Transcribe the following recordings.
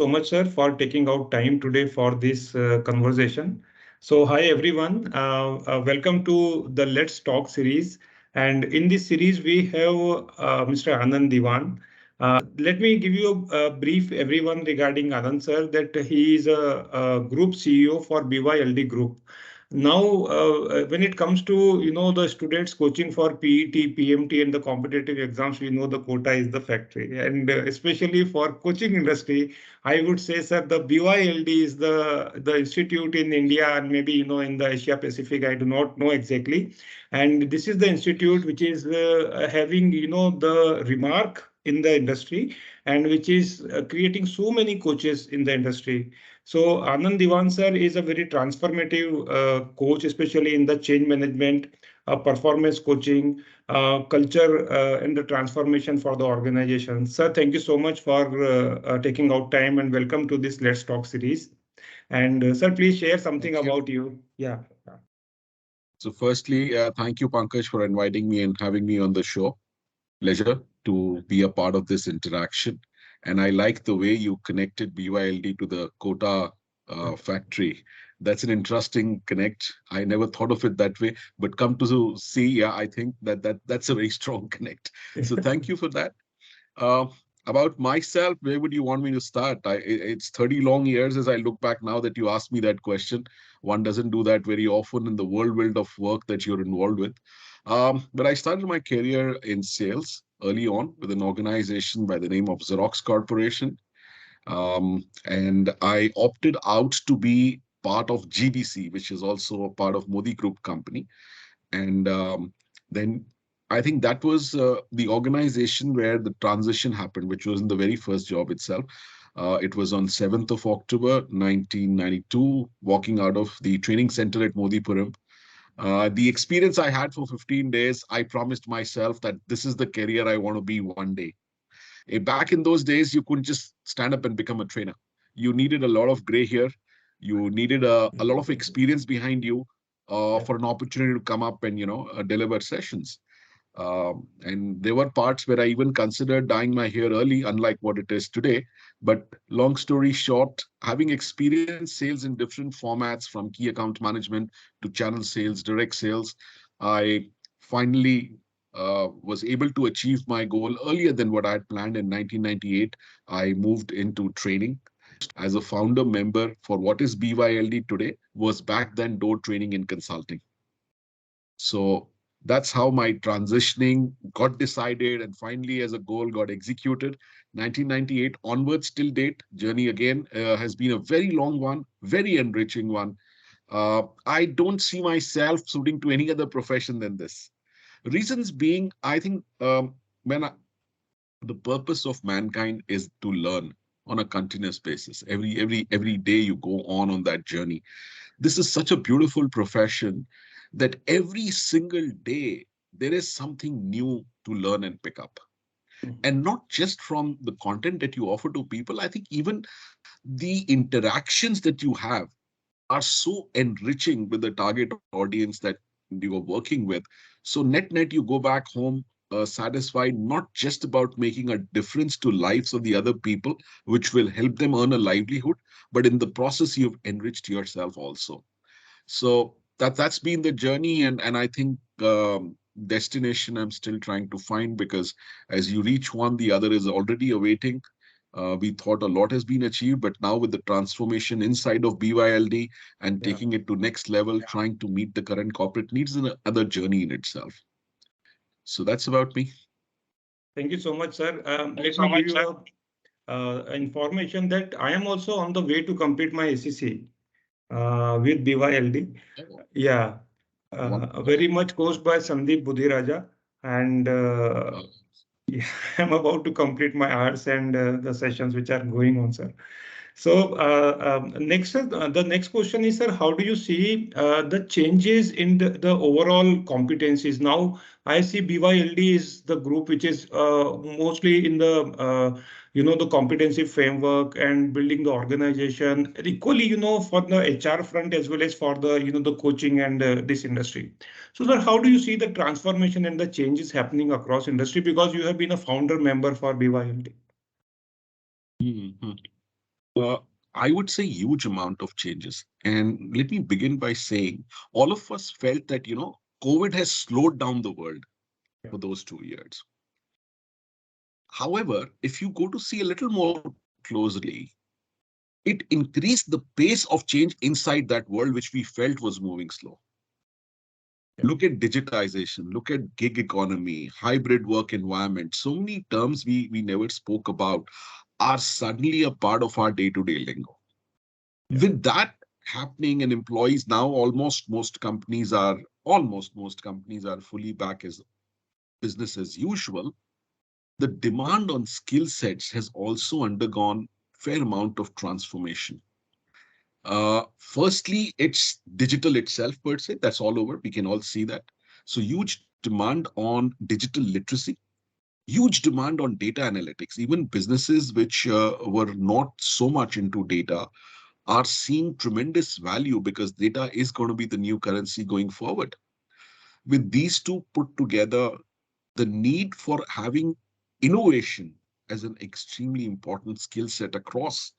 so much, sir, for taking out time today for this conversation. So, hi everyone. Welcome to the Let's Talk series. And in this series, we have Mr. Anand Dewan. Let me give you a brief, everyone, regarding Anand, sir, that he is a group CEO for BYLD Group. Now, when it comes to the students coaching for PET, PMT, and the competitive exams, we know the quota is the factory, and especially for coaching industry, I would say, sir, the BYLD is the institute in India and maybe in the Asia Pacific. I do not know exactly, and this is the institute which is having the remark in the industry and which is creating so many coaches in the industry. So Anand Dewan sir is a very transformative coach, especially in the change management, performance coaching, culture, and the transformation for the organization. Sir, thank you so much for taking out time and welcome to this Let's Talk series. And sir, please share something Thank you. about you. Yeah. So firstly, thank you, Pankaj, for inviting me and having me on the show. Pleasure to be a part of this interaction. And I like the way you connected BYLD to the quota factory. That's an interesting connect. I never thought of it that way, but come to see, yeah, I think that's a very strong connect. So thank you for that. Uh, about myself, where would you want me to start? It's 30 long years as I look back now that you asked me that question. One doesn't do that very often in the whirlwind of work that you're involved with. But I started my career in sales early on with an organization by the name of Xerox Corporation. And I opted out to be part of GBC, which is also a part of Modi Group company. And then I think that was the organization where the transition happened, which was in the very first job itself. It was on 7th of October, 1992, walking out of the training center at Modipuram. The experience I had for 15 days, I promised myself that this is the career I want to be one day. Back in those days, you couldn't just stand up and become a trainer. You needed a lot of gray hair. You needed a lot of experience behind you for an opportunity to come up and deliver sessions. And there were parts where I even considered dyeing my hair early, unlike what it is today. But long story short, having experienced sales in different formats from key account management to channel sales, direct sales, I finally was able to achieve my goal earlier than what I had planned in 1998. I moved into training as a founder member for what is BYLD today, was back then Door Training and Consulting. So that's how my transitioning got decided and finally as a goal got executed. 1998 onwards till date, journey again has been a very long one, very enriching one. I don't see myself suiting to any other profession than this. Reasons being, I think the purpose of mankind is to learn on a continuous basis. Every day you go on that journey. This is such a beautiful profession that every single day there is something new to learn and pick up. And not just from the content that you offer to people, I think even the interactions that you have are so enriching with the target audience that you are working with. So net, you go back home satisfied, not just about making a difference to lives of the other people, which will help them earn a livelihood, but in the process, you've enriched yourself also. So that's been the journey, and I think destination I'm still trying to find, because as you reach one, the other is already awaiting. We thought a lot has been achieved, but now with the transformation inside of BYLD and taking it to next level, trying to meet the current corporate needs, is another journey in itself. So that's about me. Thank you so much, sir. Let me give you information that I am also on the way to complete my ACC with BYLD. Yeah, very much coached by Sandeep Budhiraja, and yeah, I'm about to complete my hours and the sessions which are going on, sir. So the next question is, sir, how do you see the changes in the overall competencies? Now, I see BYLD is the group which is mostly in the the competency framework and building the organization equally, for the HR front as well as for the the coaching and this industry. So, sir, how do you see the transformation and the changes happening across industry? Because you have been a founder member for BYLD. Mhm. Uh, I would say huge amount of changes. And let me begin by saying all of us felt that, COVID has slowed down the world for those 2 years. However, if you go to see a little more closely, it increased the pace of change inside that world, which we felt was moving slow. Look at digitization, look at gig economy, hybrid work environment. So many terms we never spoke about are suddenly a part of our day-to-day lingo. Yeah, With that happening, and employees now almost most companies are fully back as business as usual. The demand on skill sets has also undergone fair amount of transformation. Firstly, it's digital itself per se. That's all over. We can all see that. So huge demand on digital literacy, huge demand on data analytics. Even businesses which were not so much into data are seeing tremendous value because data is going to be the new currency going forward. With these two put together, the need for having innovation as an extremely important skill set across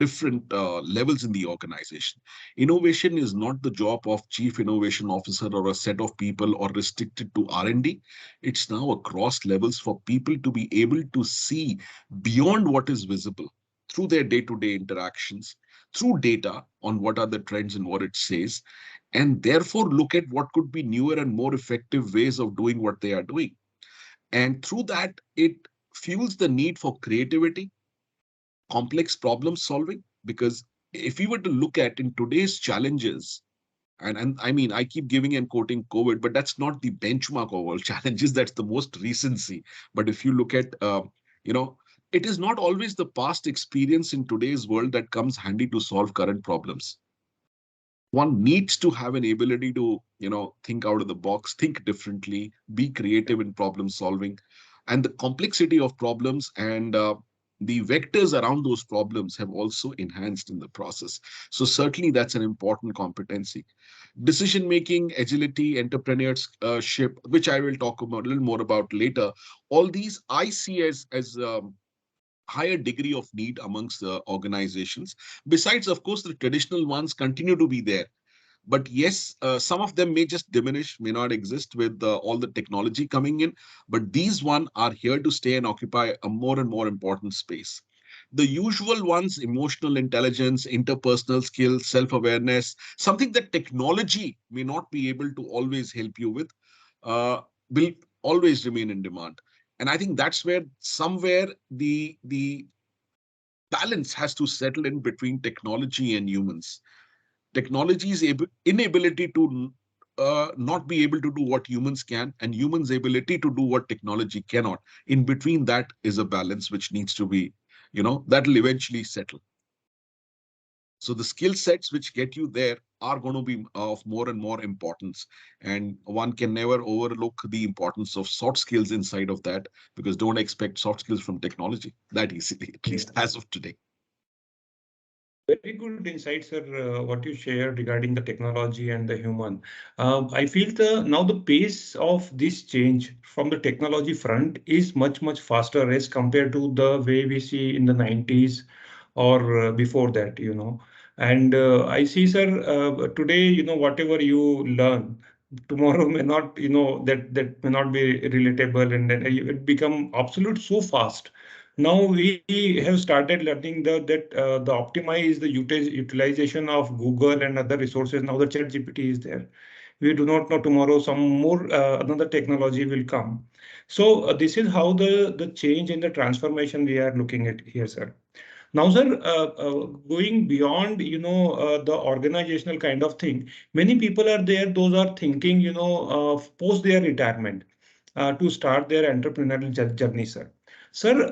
different levels in the organization. Innovation is not the job of chief innovation officer or a set of people or restricted to R&D. It's now across levels for people to be able to see beyond what is visible through their day-to-day interactions, through data on what are the trends and what it says, and therefore look at what could be newer and more effective ways of doing what they are doing. And through that, it fuels the need for creativity, complex problem solving, because if we were to look at in today's challenges, and I mean, I keep giving and quoting COVID, but that's not the benchmark of all challenges. That's the most recency. But if you look at, you know, it is not always the past experience in today's world that comes handy to solve current problems. One needs to have an ability to, think out of the box, think differently, be creative in problem solving, and the complexity of problems and the vectors around those problems have also enhanced in the process. So certainly that's an important competency. Decision making, agility, entrepreneurship, which I will talk about a little more about later. All these I see as higher degree of need amongst the organizations. Besides, of course, the traditional ones continue to be there, but yes, some of them may just diminish, may not exist with all the technology coming in, but these one are here to stay and occupy a more and more important space. The usual ones, emotional intelligence, interpersonal skills, self-awareness, something that technology may not be able to always help you with, uh, will always remain in demand. And I think that's where somewhere the balance has to settle in between technology and humans. Technology's inability to not be able to do what humans can, and humans' ability to do what technology cannot. In between that is a balance which needs to be, that'll eventually settle. So the skill sets which get you there are going to be of more and more importance. And one can never overlook the importance of soft skills inside of that, because don't expect soft skills from technology that easily, at yeah. least as of today. Very good insight, sir. What you shared regarding the technology and the human. I feel now the pace of this change from the technology front is much faster as compared to the way we see in the 90s or before that, And I see, sir, today, whatever you learn, tomorrow may not, that may not be relatable, and then it become obsolete so fast. Now we have started learning the optimize the utilization of Google and other resources. Now the Chat GPT is there. We do not know tomorrow some more another technology will come. So this is how the change and the transformation we are looking at here, sir. Now, sir, going beyond, the organizational kind of thing, many people are there. Those are thinking, post their retirement to start their entrepreneurial journey, sir. Sir,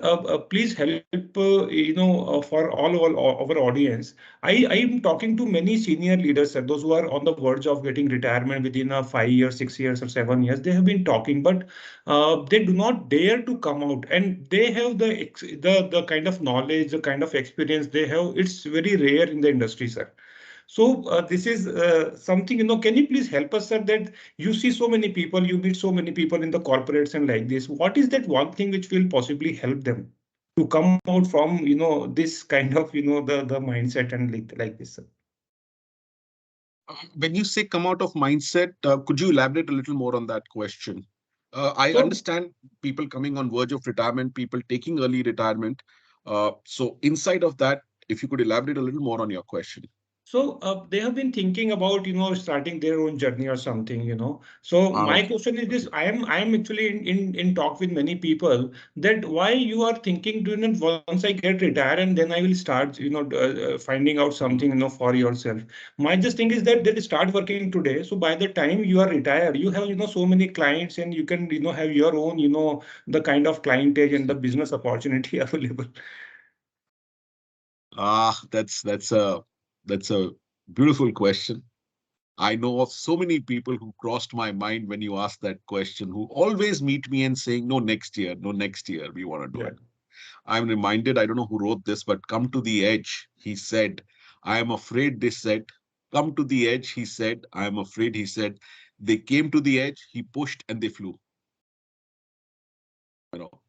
please help, for all our audience. I am talking to many senior leaders, sir, those who are on the verge of getting retirement within 5 years, 6 years, or 7 years. They have been talking, but they do not dare to come out, and they have the kind of knowledge, the kind of experience they have. It's very rare in the industry, sir. So this is something, can you please help us, sir, that you see so many people, you meet so many people in the corporates and like this. What is that one thing which will possibly help them? to come out from, this kind of, the mindset and like this, sir? When you say come out of mindset, could you elaborate a little more on that question? I So understand people coming on verge of retirement, people taking early retirement. So inside of that, if you could elaborate a little more on your question. they have been thinking about, starting their own journey or something, So my Okay. question is this: Okay. I am actually in talk with many people that why you are thinking, do not once I get retired and then I will start, finding out something, Mhm. for yourself. My just thing is that they start working today. So by the time you are retired, you have, so many clients, and you can, have your own, the kind of clientage and the business opportunity available. That's a beautiful question. I know of so many people who crossed my mind when you asked that question, who always meet me and saying, no, next year, no, next year, we want to do Yeah. it. I'm reminded, I don't know who wrote this, but come to the edge, he said, I am afraid they said, come to the edge, he said, I am afraid, he said, they came to the edge, he pushed and they flew. You know,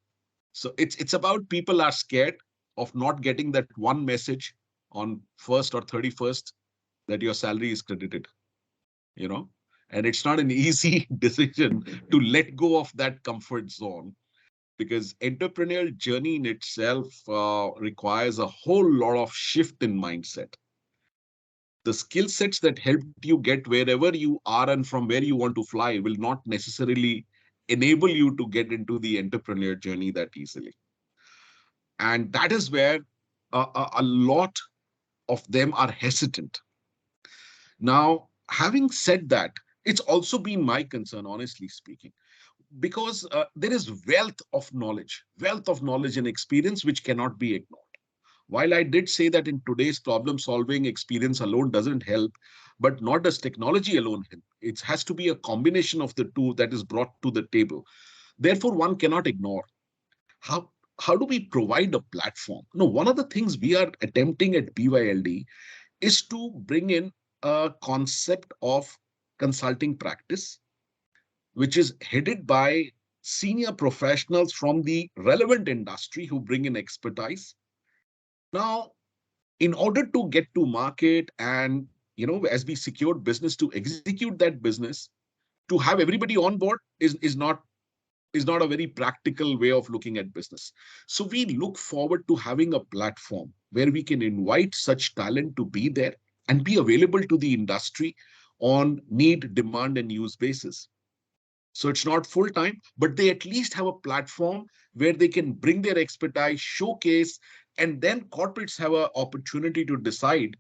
so it's about people are scared of not getting that one message on 1st or 31st that your salary is credited, you know, and it's not an easy decision to let go of that comfort zone because entrepreneurial journey in itself requires a whole lot of shift in mindset. The skill sets that helped you get wherever you are and from where you want to fly will not necessarily enable you to get into the entrepreneurial journey that easily. And that is where a lot of them are hesitant. Now, having said that, it's also been my concern, honestly speaking, because there is wealth of knowledge and experience which cannot be ignored. While I did say that in today's problem solving, experience alone doesn't help, but nor does technology alone help. It has to be a combination of the two that is brought to the table. Therefore, one cannot ignore. How, how do we provide a platform? No, one of the things we are attempting at BYLD is to bring in a concept of consulting practice which is headed by senior professionals from the relevant industry who bring in expertise. Now, in order to get to market and, as we secured business to execute that business, to have everybody on board is not a very practical way of looking at business. So we look forward to having a platform where we can invite such talent to be there and be available to the industry on need, demand, and use basis. So it's not full time, but they at least have a platform where they can bring their expertise, showcase, and then corporates have an opportunity to decide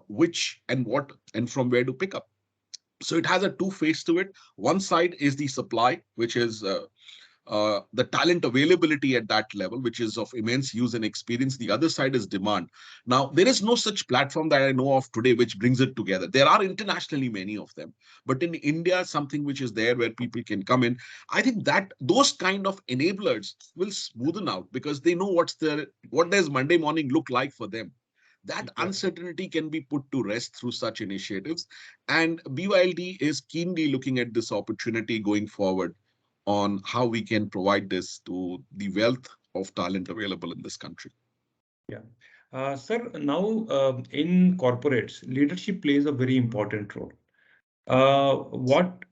which and what and from where to pick up. So it has a two face to it. One side is the supply, which is the talent availability at that level, which is of immense use and experience. The other side is demand. Now, there is no such platform that I know of today which brings it together. There are internationally many of them, but in India, something which is there where people can come in. I think that those kind of enablers will smoothen out because they know what does Monday morning look like for them. That Yeah. uncertainty can be put to rest through such initiatives. And BYLD is keenly looking at this opportunity going forward on how we can provide this to the wealth of talent available in this country. Yeah. Sir, now in corporates, leadership plays a very important role. What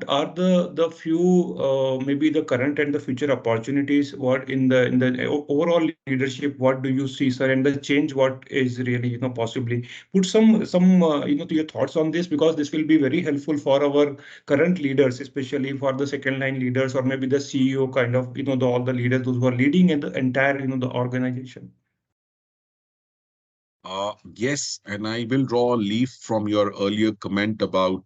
are the few maybe the current and the future opportunities? What in the overall leadership? What do you see, sir? And the change, what is really, possibly put some to your thoughts on this, because this will be very helpful for our current leaders, especially for the second line leaders, or maybe the CEO kind of, all the leaders, those who are leading in the entire, the organization. Yes, and I will draw a leaf from your earlier comment about,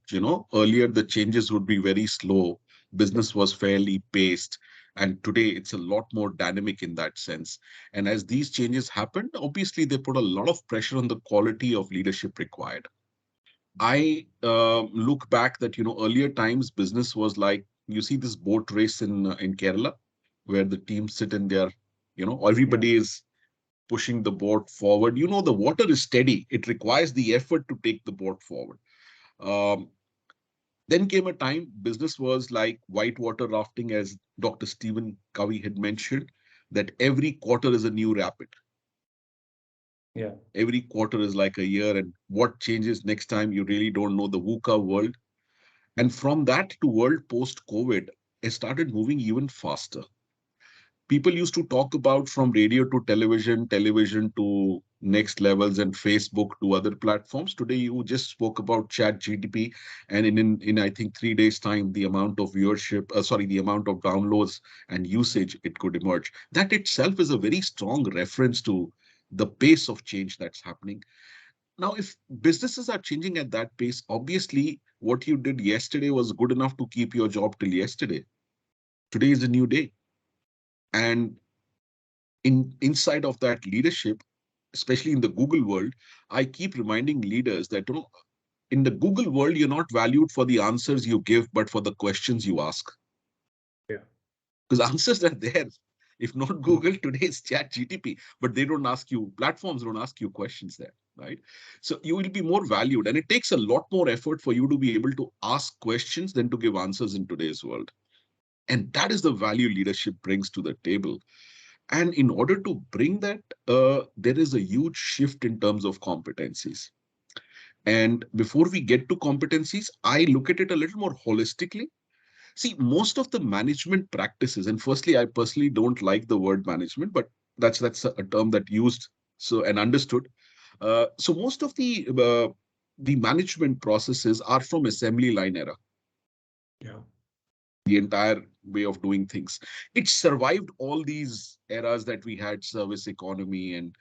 earlier the changes would be very slow. Yeah. Business was fairly paced, and today it's a lot more dynamic in that sense. And as these changes happened, obviously they put a lot of pressure on the quality of leadership required. I look back that, earlier times business was like, you see this boat race in Kerala, where the teams sit in there, Yeah. everybody is pushing the boat forward. The water is steady. It requires the effort to take the boat forward. Um, then came a time business was like whitewater rafting, as Dr. Stephen Covey had mentioned. that every quarter is a new rapid. Yeah. Every quarter is like a year, and what changes next time, you really don't know. The VUCA world. And from that to world post-COVID, it started moving even faster. People used to talk about from radio to television, television to next levels, and Facebook to other platforms. Today, you just spoke about Chat GTP, and in I think 3 days' time, the amount of viewership, the amount of downloads and usage it could emerge. That itself is a very strong reference to the pace of change that's happening. Now, if businesses are changing at that pace, obviously what you did yesterday was good enough to keep your job till yesterday. Today is a new day. And inside of that leadership, especially in the Google world, I keep reminding leaders that in the Google world, you're not valued for the answers you give, but for the questions you ask. Yeah. Because answers are there. If not Google, today it's Chat GTP, but they don't ask you, platforms don't ask you questions there, right? So you will be more valued. And it takes a lot more effort for you to be able to ask questions than to give answers in today's world. And that is the value leadership brings to the table. And in order to bring that, there is a huge shift in terms of competencies. And before we get to competencies, I look at it a little more holistically. See, most of the management practices, and firstly, I personally don't like the word management, but that's a term that used so and understood. So most of the management processes are from assembly line era. Yeah. The entire way of doing things. It survived all these eras that we had, service economy, and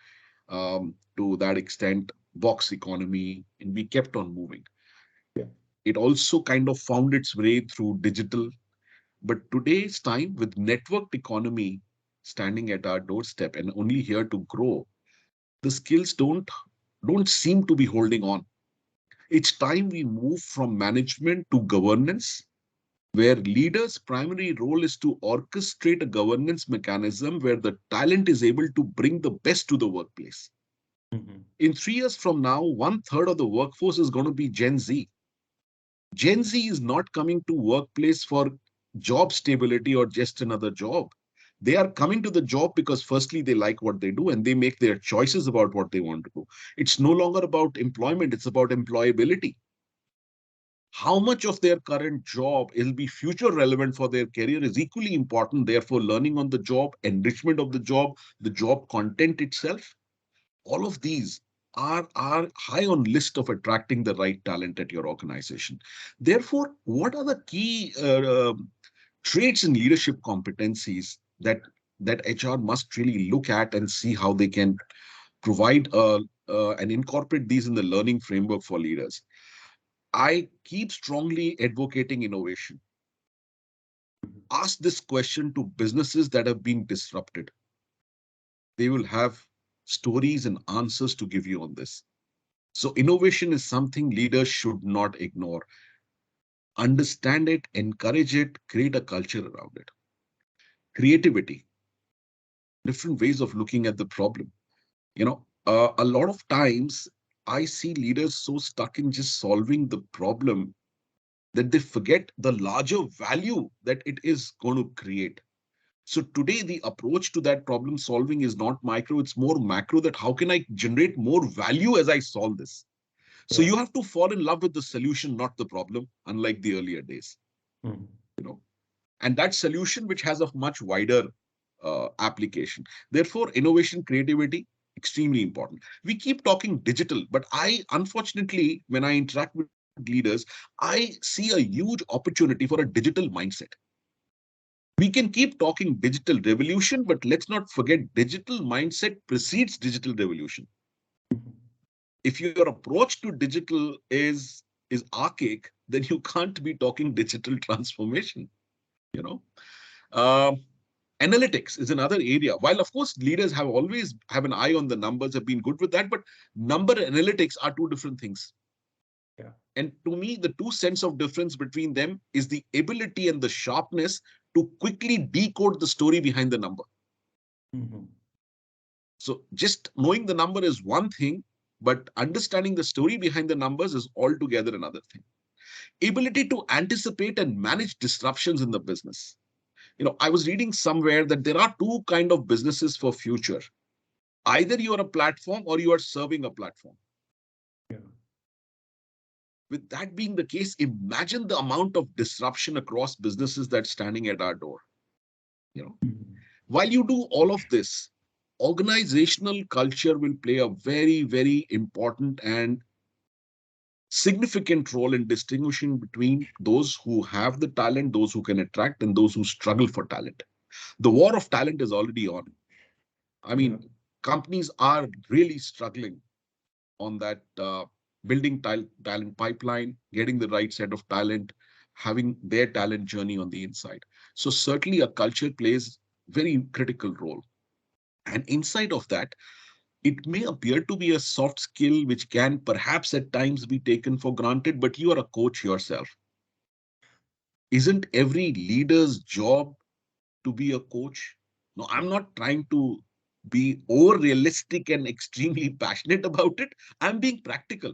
to that extent, box economy, and we kept on moving. Yeah. It also kind of found its way through digital. But today's time, with networked economy standing at our doorstep and only here to grow, the skills don't seem to be holding on. It's time we move from management to governance, where leaders' primary role is to orchestrate a governance mechanism where the talent is able to bring the best to the workplace. Mhm. In 3 years from now, one third of the workforce is going to be Gen Z. Gen Z is not coming to workplace for job stability or just another job. They are coming to the job because firstly, they like what they do and they make their choices about what they want to do. It's no longer about employment, it's about employability. How much of their current job will be future relevant for their career is equally important. Therefore, learning on the job, enrichment of the job content itself, all of these are high on list of attracting the right talent at your organization. Therefore, what are the key traits and leadership competencies that HR must really look at and see how they can provide and incorporate these in the learning framework for leaders? I keep strongly advocating innovation. Ask this question to businesses that have been disrupted. They will have stories and answers to give you on this. So innovation is something leaders should not ignore. Understand it, encourage it, create a culture around it. Creativity, different ways of looking at the problem. A lot of times I see leaders so stuck in just solving the problem that they forget the larger value that it is going to create. So today, the approach to that problem solving is not micro, it's more macro, that how can I generate more value as I solve this? So Yeah. you have to fall in love with the solution, not the problem, unlike the earlier days, Mhm. you know, and that solution which has a much wider application. Therefore, innovation, creativity, extremely important. We keep talking digital, but unfortunately, when I interact with leaders, I see a huge opportunity for a digital mindset. We can keep talking digital revolution, but let's not forget digital mindset precedes digital revolution. Mhm. If your approach to digital is archaic, then you can't be talking digital transformation. You know, uh, analytics is another area. While of course leaders have always have an eye on the numbers, have been good with that, but number analytics are two different things. Yeah. And to me, the two cents of difference between them is the ability and the sharpness to quickly decode the story behind the number. Mhm. So just knowing the number is one thing, but understanding the story behind the numbers is altogether another thing. Ability to anticipate and manage disruptions in the business. I was reading somewhere that there are two kind of businesses for future. Either you are a platform or you are serving a platform. Yeah. With that being the case, imagine the amount of disruption across businesses that's standing at our door. You know, while you do all of this, organizational culture will play a very, very important and significant role in distinguishing between those who have the talent, those who can attract, and those who struggle for talent. The war of talent is already on. I Yeah. mean, companies are really struggling on that, building talent pipeline, getting the right set of talent, having their talent journey on the inside. So certainly a culture plays very critical role. And inside of that, it may appear to be a soft skill which can perhaps at times be taken for granted, but you are a coach yourself. Isn't every leader's job to be a coach? No, I'm not trying to be over realistic and extremely passionate about it. I'm being practical.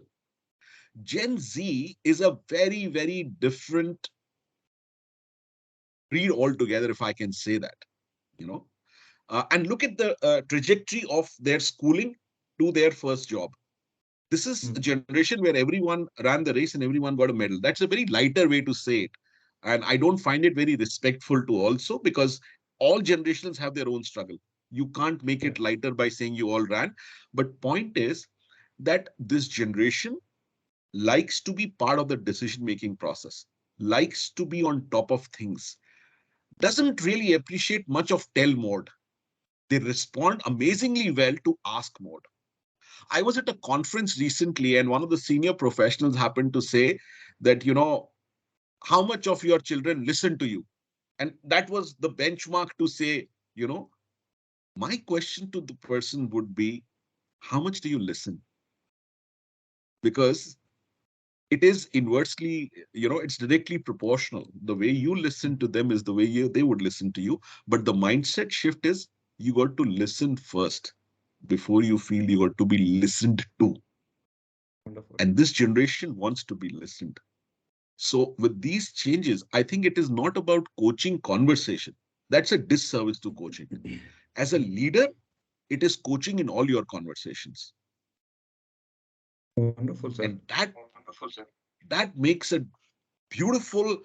Gen Z is a very, very different breed altogether, if I can say that. You know, and look at the trajectory of their schooling to their first job. This is a generation where everyone ran the race and everyone got a medal. That's a very lighter way to say it. And I don't find it very respectful to also, because all generations have their own struggle. You can't make Yeah. it lighter by saying you all ran. But point is that this generation likes to be part of the decision-making process, likes to be on top of things, doesn't really appreciate much of tell mode. They respond amazingly well to ask mode. I was at a conference recently, and one of the senior professionals happened to say that, how much of your children listen to you? And that was the benchmark to say, my question to the person would be, how much do you listen? Because it is inversely, it's directly proportional. The way you listen to them is the way they would listen to you. But the mindset shift is you got to listen first before you feel you got to be listened to. Wonderful. And this generation wants to be listened. So with these changes, I think it is not about coaching conversation. That's a disservice to coaching. As a leader, it is coaching in all your conversations. Wonderful, sir. And that makes a beautiful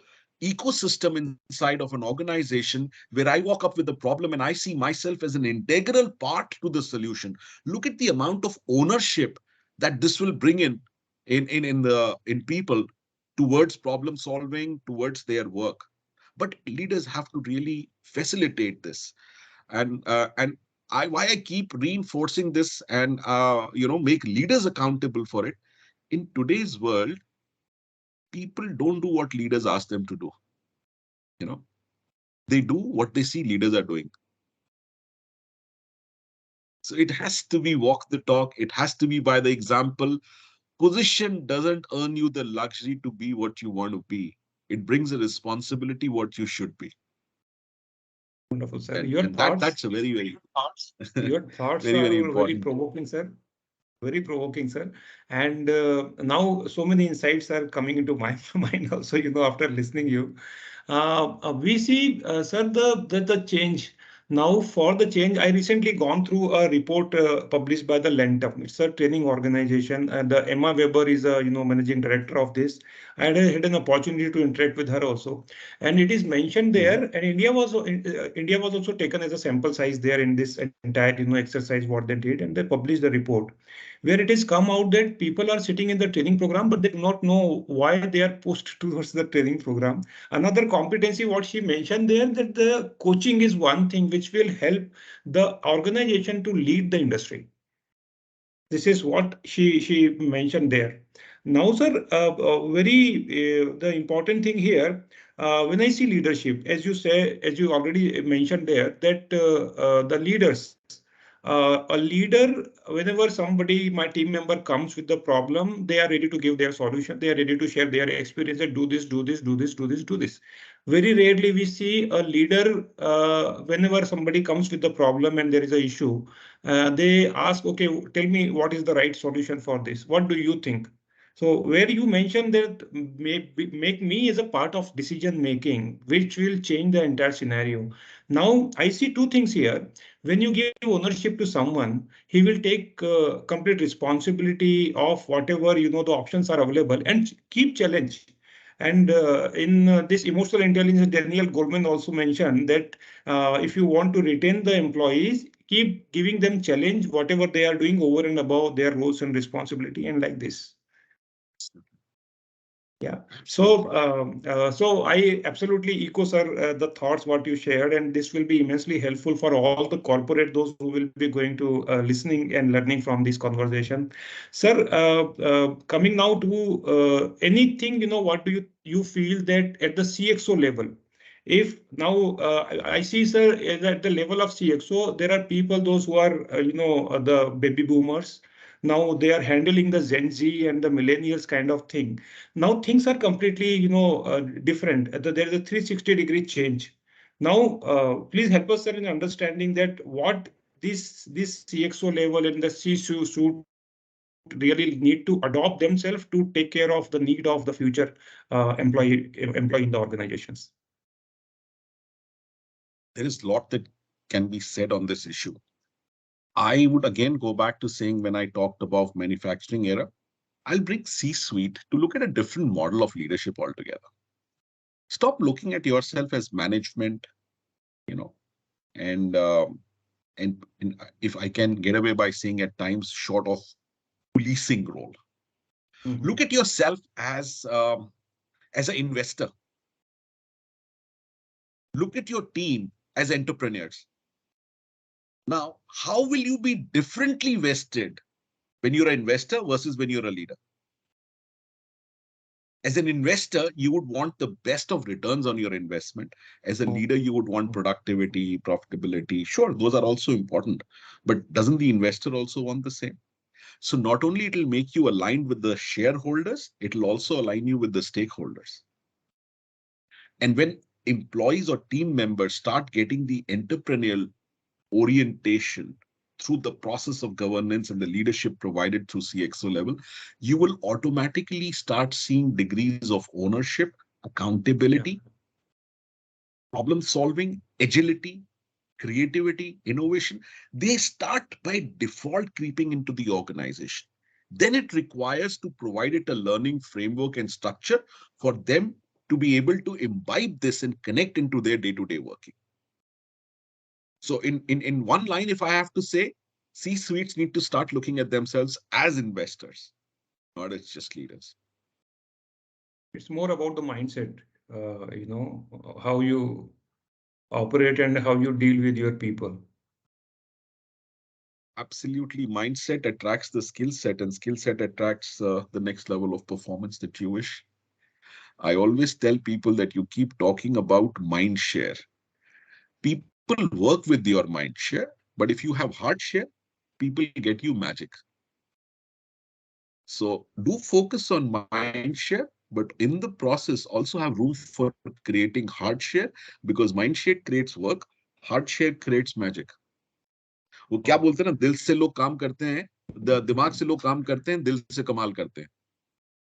ecosystem inside of an organization where I walk up with a problem and I see myself as an integral part to the solution. Look at the amount of ownership that this will bring in people towards problem solving, towards their work. But leaders have to really facilitate this. And why I keep reinforcing this and make leaders accountable for it. In today's world, people don't do what leaders ask them to do. You know, they do what they see leaders are doing. So it has to be walk the talk. It has to be by the example. Position doesn't earn you the luxury to be what you want to be. It brings a responsibility what you should be. Wonderful, sir. And that's a very, very, Your thoughts very, very are very important. provoking, sir. Very provoking, sir. And now so many insights are coming into my mind also, after listening you. We see, sir, the change. Now, for the change, I recently gone through a report published by the Lentum. It's a training organization, and the Emma Weber is a managing director of this. I had an opportunity to interact with her also, and it is mentioned Mhm. there. And India was also taken as a sample size there in this entire exercise what they did, and they published the report where it has come out that people are sitting in the training program, but they do not know why they are pushed towards the training program. Another competency, what she mentioned there, that the coaching is one thing which will help the organization to lead the industry. This is what she mentioned there. Now, sir, the important thing here, when I see leadership, as you say, as you already mentioned there, that the leaders, a leader, whenever somebody, my team member comes with the problem, they are ready to give their solution. They are ready to share their experience and do this, do this, do this, do this, do this. Very rarely we see a leader, whenever somebody comes with the problem and there is an issue, they ask, okay, tell me what is the right solution for this? What do you think? So where you mentioned that make me as a part of decision making, which will change the entire scenario. Now I see two things here. When you give ownership to someone, he will take complete responsibility of whatever the options are available and keep challenge. And in this emotional intelligence, Daniel Goleman also mentioned that if you want to retain the employees, keep giving them challenge, whatever they are doing over and above their roles and responsibility, and like this. Yeah. So, Absolutely. so I absolutely echo, sir, the thoughts what you shared, and this will be immensely helpful for all the corporate, those who will be going to listening and learning from this conversation. Sir, coming now to anything, what do you feel that at the CXO level? If now I see, sir, at the level of CXO, there are people, those who are, the baby boomers. Now they are handling the Gen Z and the millennials kind of thing. Now things are completely, different. There is a 360-degree change. Now, please help us, sir, in understanding that what this CXO level and the C-suite really need to adopt themselves to take care of the need of the future employee in the organizations. There is a lot that can be said on this issue. I would again go back to saying when I talked about manufacturing era, I'll bring C-suite to look at a different model of leadership altogether. Stop looking at yourself as management, you know, and if I can get away by saying at times short of policing role. Look Mhm. at yourself as an investor. Look at your team as entrepreneurs. Now, how will you be differently vested when you're an investor versus when you're a leader? As an investor, you would want the best of returns on your investment. As a leader, you would want productivity, profitability. Sure, those are also important, but doesn't the investor also want the same? So not only it will make you aligned with the shareholders, it will also align you with the stakeholders. And when employees or team members start getting the entrepreneurial orientation through the process of governance and the leadership provided through CXO level, you will automatically start seeing degrees of ownership, Yeah. accountability, problem solving, agility, creativity, innovation. They start by default creeping into the organization. Then it requires to provide it a learning framework and structure for them to be able to imbibe this and connect into their day-to-day working. So in one line, if I have to say, C-suites need to start looking at themselves as investors, not as just leaders. It's more about the mindset, how you operate and how you deal with your people. Absolutely, mindset attracts the skill set, and skill set attracts the next level of performance that you wish. I always tell people that you keep talking about mind share. People work with your mind share, but if you have heart share, people get you magic. So do focus on mind share, but in the process also have room for creating heart share, because mind share creates work, heart share creates magic. वो क्या Oh. बोलते हैं ना, दिल से लोग काम करते हैं, दिमाग से लोग काम करते हैं, दिल से कमाल करते हैं.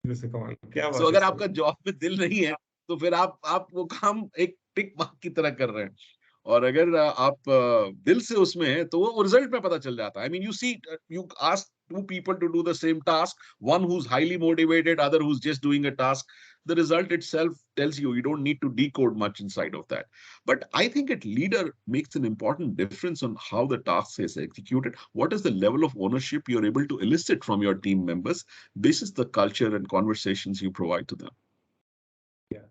जैसे कमाल, क्या सो बात है अगर सर. आपका जॉब में दिल नहीं है, तो फिर आप वो काम एक टिक मार्क की तरह कर रहे हैं. और अगर आप दिल से उसमें हैं, तो वो रिजल्ट में पता चल जाता है. I mean, you see, you ask two people to do the same task, one who's highly motivated, other who's just doing a task. The result itself tells you, you don't need to decode much inside of that. But I think a leader makes an important difference on how the task is executed. What is the level of ownership you're able to elicit from your team members? This is the culture and conversations you provide to them. Yeah.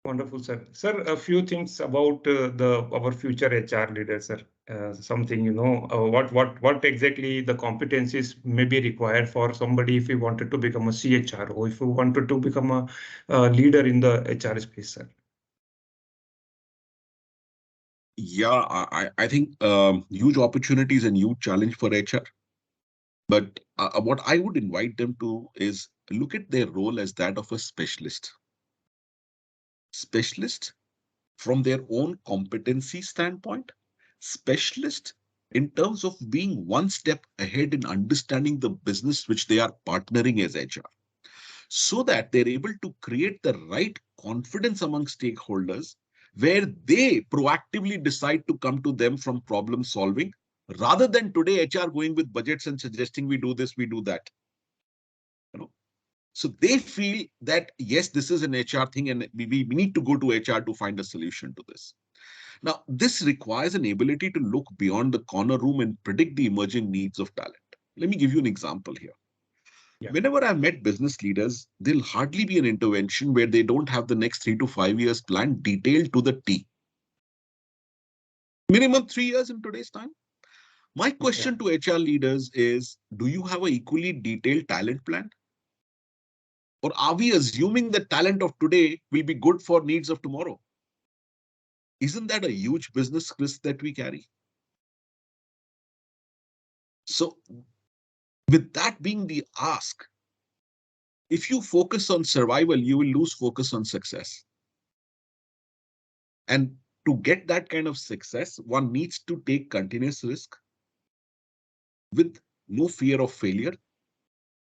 Wonderful, sir. Sir, a few things about the our future HR leader, sir. Something, what exactly the competencies may be required for somebody if he wanted to become a CHR or if he wanted to become a leader in the HR space, sir. Yeah, I think huge opportunities and huge challenge for HR. But what I would invite them to is look at their role as that of a specialist. Specialist from their own competency standpoint, specialist in terms of being one step ahead in understanding the business which they are partnering as HR, so that they're able to create the right confidence among stakeholders where they proactively decide to come to them from problem solving rather than today HR going with budgets and suggesting we do this, we do that. You know, so they feel that yes, this is an HR thing and we need to go to HR to find a solution to this. Now, this requires an ability to look beyond the corner room and predict the emerging needs of talent. Let me give you an example here. Yeah. Whenever I've met business leaders, there'll hardly be an intervention where they don't have the next 3 to 5 years plan detailed to the T. Minimum 3 years in today's time. My Yeah. question to HR leaders is, do you have an equally detailed talent plan? Or are we assuming that talent of today will be good for needs of tomorrow? Isn't that a huge business risk that we carry? So, with that being the ask, if you focus on survival, you will lose focus on success. And to get that kind of success, one needs to take continuous risk with no fear of failure,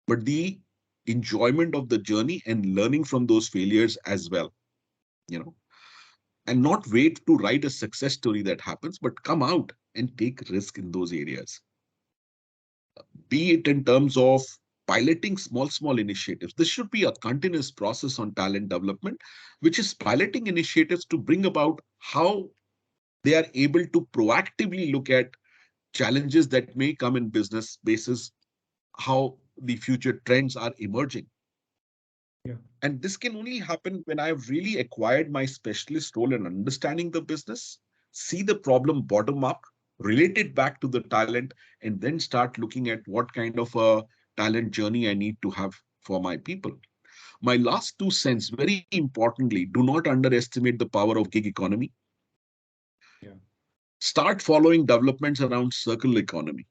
but the enjoyment of the journey and learning from those failures as well, you know, and not wait to write a success story that happens, but come out and take risk in those areas. Be it in terms of piloting small initiatives. This should be a continuous process on talent development, which is piloting initiatives to bring about how they are able to proactively look at challenges that may come in business basis, how the future trends are emerging. Yeah. And this can only happen when I've really acquired my specialist role in understanding the business, see the problem bottom up, relate it back to the talent, and then start looking at what kind of a talent journey I need to have for my people. My last 2 cents, very importantly, do not underestimate the power of gig economy. Yeah. Start following developments around circular economy.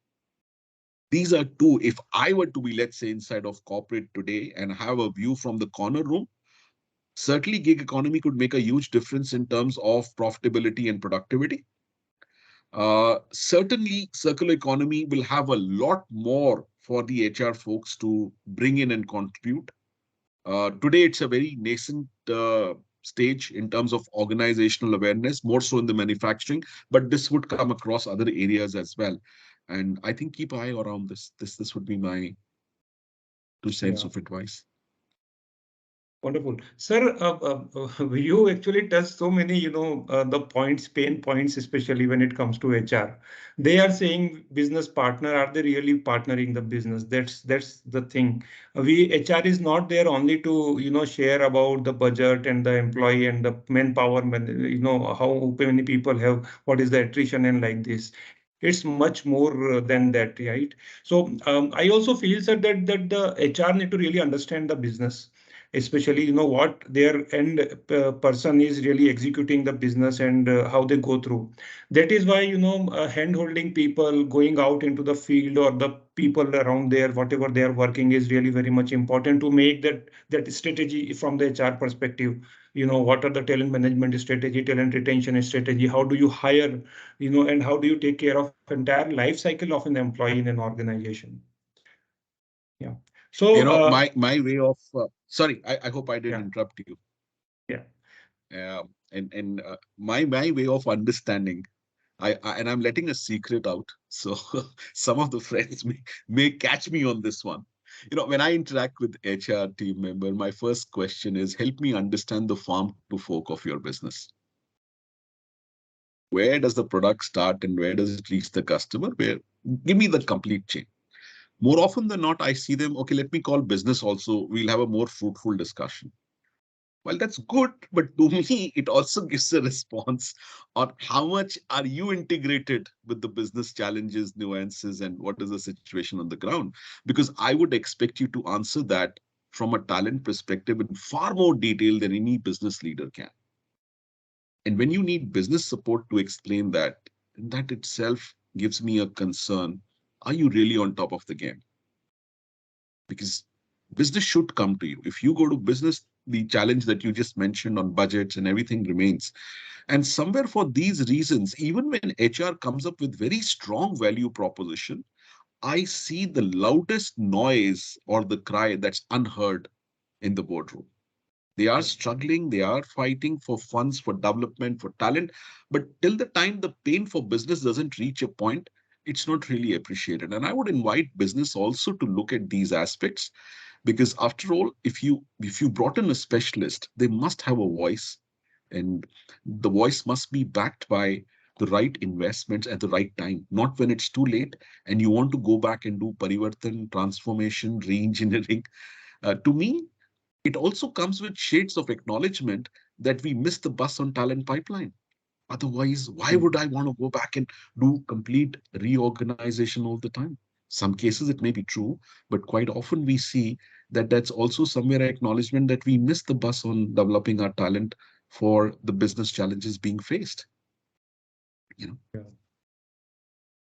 These are two, if I were to be, let's say, inside of corporate today and have a view from the corner room, certainly gig economy could make a huge difference in terms of profitability and productivity. Certainly, circular economy will have a lot more for the HR folks to bring in and contribute. Today, it's a very nascent stage in terms of organizational awareness, more so in the manufacturing, but this would come across other areas as well. And I think keep an eye around this. This would be my 2 cents Yeah. of advice. Wonderful. Sir, you actually touch so many, the points, pain points, especially when it comes to HR. They are saying business partner, are they really partnering the business? That's the thing. HR is not there only to, share about the budget and the employee and the manpower, how many people have, what is the attrition and like this. It's much more than that, right? So I also feel, sir, that the HR need to really understand the business, especially what their end person is really executing the business and how they go through. That is why hand holding people, going out into the field, or the people around there, whatever they are working, is really very much important to make that strategy from the HR perspective. What are the talent management strategy, talent retention strategy, how do you hire, and how do you take care of entire life cycle of an employee in an organization. Yeah. So My way of sorry, I hope I didn't yeah. interrupt you. Yeah. And my way of understanding, and I'm letting a secret out, so some of the friends may catch me on this one. When I interact with HR team member, my first question is, help me understand the farm to fork of your business. Where does the product start and where does it reach the customer? Give me the complete chain. More often than not, I see them, okay, let me call business also. We'll have a more fruitful discussion. Well, that's good, but to me, it also gives a response on how much are you integrated with the business challenges, nuances, and what is the situation on the ground? Because I would expect you to answer that from a talent perspective in far more detail than any business leader can. And when you need business support to explain that, that itself gives me a concern. Are you really on top of the game? Because business should come to you. If you go to business, the challenge that you just mentioned on budgets and everything remains. And somewhere for these reasons, even when HR comes up with very strong value proposition, I see the loudest noise or the cry that's unheard in the boardroom. They are struggling, they are fighting for funds, for development, for talent. But till the time the pain for business doesn't reach a point, it's not really appreciated. And I would invite business also to look at these aspects, because after all, if you brought in a specialist, they must have a voice, and the voice must be backed by the right investments at the right time, not when it's too late and you want to go back and do parivartan, transformation, re-engineering. To me, it also comes with shades of acknowledgement that we missed the bus on talent pipeline. Otherwise, why would I want to go back and do complete reorganization all the time? Some cases it may be true, but quite often we see that that's also somewhere acknowledgement that we missed the bus on developing our talent for the business challenges being faced. You know, Yeah.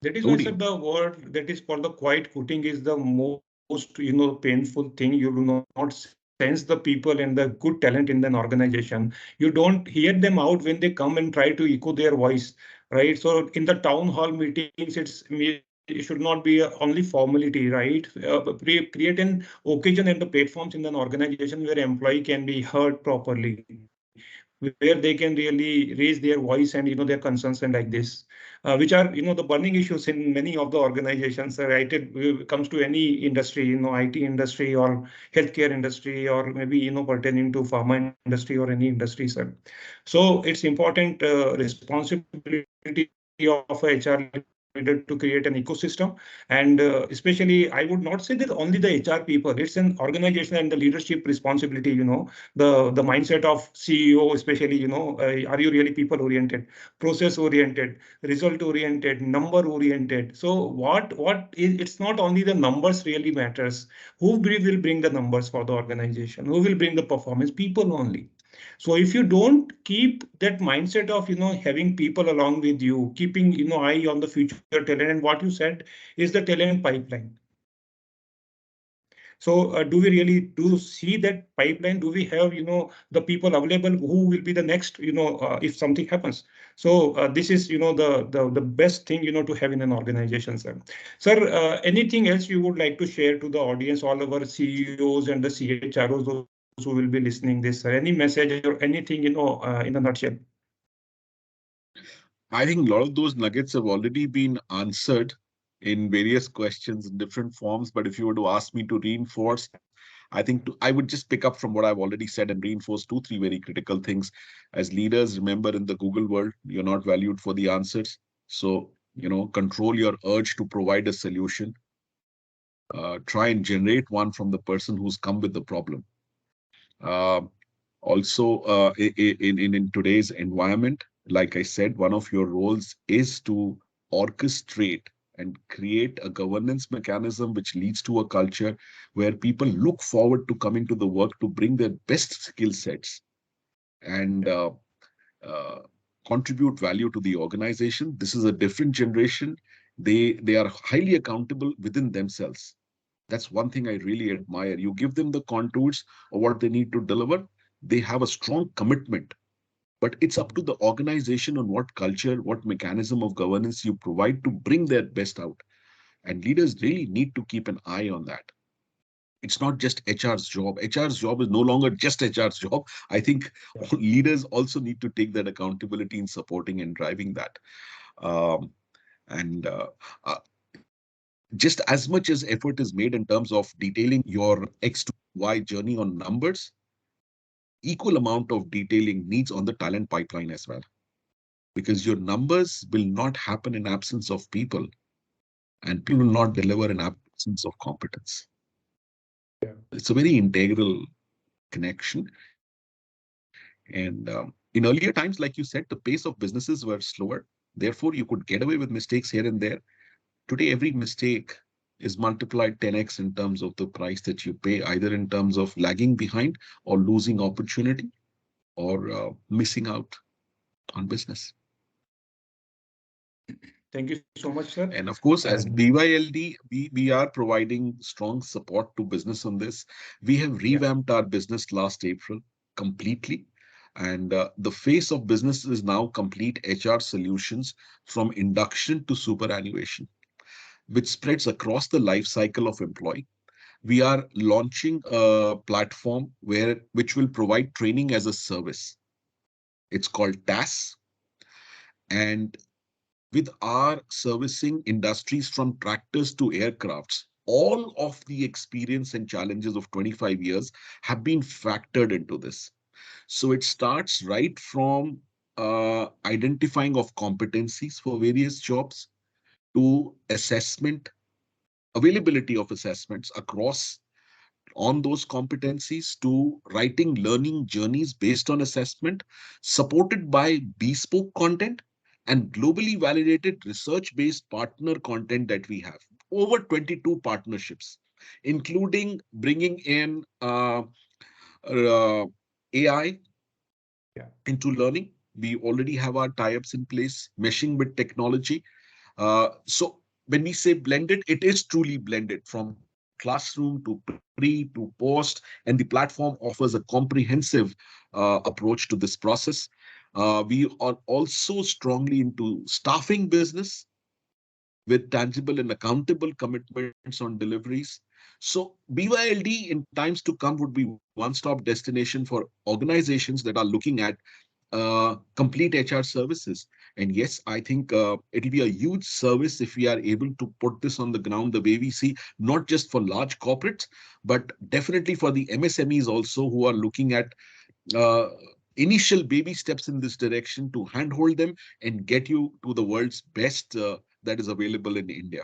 That is over why, to sir, you. the word that is called the quiet quitting is the most, painful thing. You do not sense the people and the good talent in an organization. You don't hear them out when they come and try to echo their voice, right? So in the town hall meetings, it should not be only formality, right? Create an occasion and the platforms in an organization where employee can be heard properly, where they can really raise their voice and their concerns and like this, which are the burning issues in many of the organizations, right? It comes to any industry, IT industry or healthcare industry, or maybe pertaining to pharma industry or any industry, sir. So it's important responsibility of a HR leader to create an ecosystem. And especially, I would not say that only the HR people, it's an organization and the leadership responsibility, the mindset of CEO, especially, are you really people oriented, process oriented, result oriented, number oriented? So what is, it's not only the numbers really matters. Who will bring the numbers for the organization? Who will bring the performance? People only. So if you don't keep that mindset of having people along with you, keeping eye on the future talent, and what you said is the talent pipeline. So do we really do see that pipeline? Do we have the people available who will be the next if something happens? So this is the best thing to have in an organization, sir. Sir, anything else you would like to share to the audience, all of our CEOs and the CHROs, those who will be listening this, sir? Any message or anything in a nutshell? I think a lot of those nuggets have already been answered in various questions in different forms. But if you were to ask me to reinforce, I would just pick up from what I've already said and reinforce two, three very critical things. As leaders, remember in the Google world, you're not valued for the answers. So, control your urge to provide a solution. Try and generate one from the person who's come with the problem. Uh, Also, in today's environment, like I said, one of your roles is to orchestrate and create a governance mechanism which leads to a culture where people look forward to coming to the work to bring their best skill sets and uh, contribute value to the organization. This is a different generation. They are highly accountable within themselves. That's one thing I really admire. You give them the contours of what they need to deliver. They have a strong commitment, but it's up to the organization on what culture, what mechanism of governance you provide to bring their best out. And leaders really need to keep an eye on that. It's not just HR's job. HR's job is no longer just HR's job. I think leaders also need to take that accountability in supporting and driving that. Um, and uh, just as much as effort is made in terms of detailing your X to Y journey on numbers, equal amount of detailing needs on the talent pipeline as well, because your numbers will not happen in absence of people, and people will not deliver in absence of competence. It's a very integral connection. And in earlier times, like you said, the pace of businesses were slower. Therefore, you could get away with mistakes here and there. Today, every mistake is multiplied 10x in terms of the price that you pay, either in terms of lagging behind or losing opportunity or missing out on business. Thank you so much, sir. And of course, as And BYLD, we are providing strong support to business on this. We have yeah, revamped our business last April completely. And the face of business is now complete HR solutions from induction to superannuation, which spreads across the life cycle of employee. We are launching a platform which will provide training as a service. It's called TAS. And with our servicing industries from tractors to aircrafts, all of the experience and challenges of 25 years have been factored into this. So it starts right from identifying of competencies for various jobs to assessment, availability of assessments across on those competencies to writing learning journeys based on assessment, supported by bespoke content and globally validated research based partner content that we have. Over 22 partnerships, including bringing in AI yeah, into learning. We already have our tie ups in place, meshing with technology. So when we say blended, it is truly blended from classroom to pre to post, and the platform offers a comprehensive approach to this process. We are also strongly into staffing business with tangible and accountable commitments on deliveries. So BYLD in times to come would be one-stop destination for organizations that are looking at complete HR services. And yes, I think it'll be a huge service if we are able to put this on the ground the way we see, not just for large corporates, but definitely for the MSMEs also who are looking at uh, initial baby steps in this direction to handhold them and get you to the world's best that is available in India.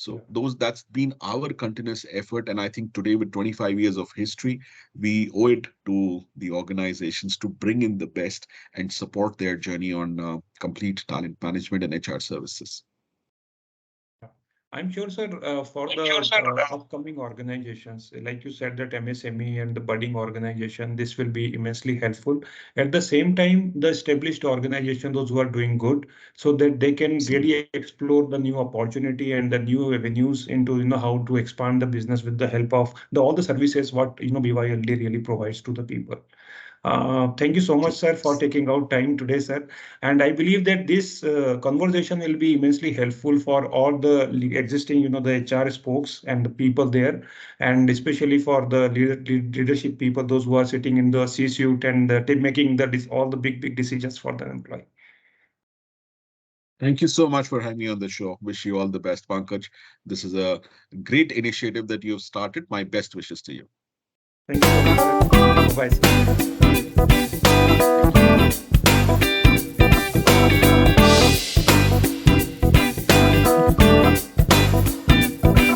yeah. So that's been our continuous effort. And I think today with 25 years of history, we owe it to the organizations to bring in the best and support their journey on complete talent management and HR services. Yeah. I'm sure, sir, for the upcoming organizations, like you said, that MSME and the budding organization, this will be immensely helpful. At the same time, the established organization, those who are doing good, so that they can really Absolutely. explore the new opportunity and the new avenues into, how to expand the business with the help of all the services what, BYLD really provides to the people. Thank you so much, True. sir, for taking out time today, sir. And I believe that this conversation will be immensely helpful for all the existing, the HR spokes and the people there, and especially for the leadership people, those who are sitting in the C-suite and making all the big decisions for the employee. Thank you so much for having me on the show. Wish you all the best, Pankaj. This is a great initiative that you've started. My best wishes to you. Thank you so much, sir. Bye-bye, sir. Thank you.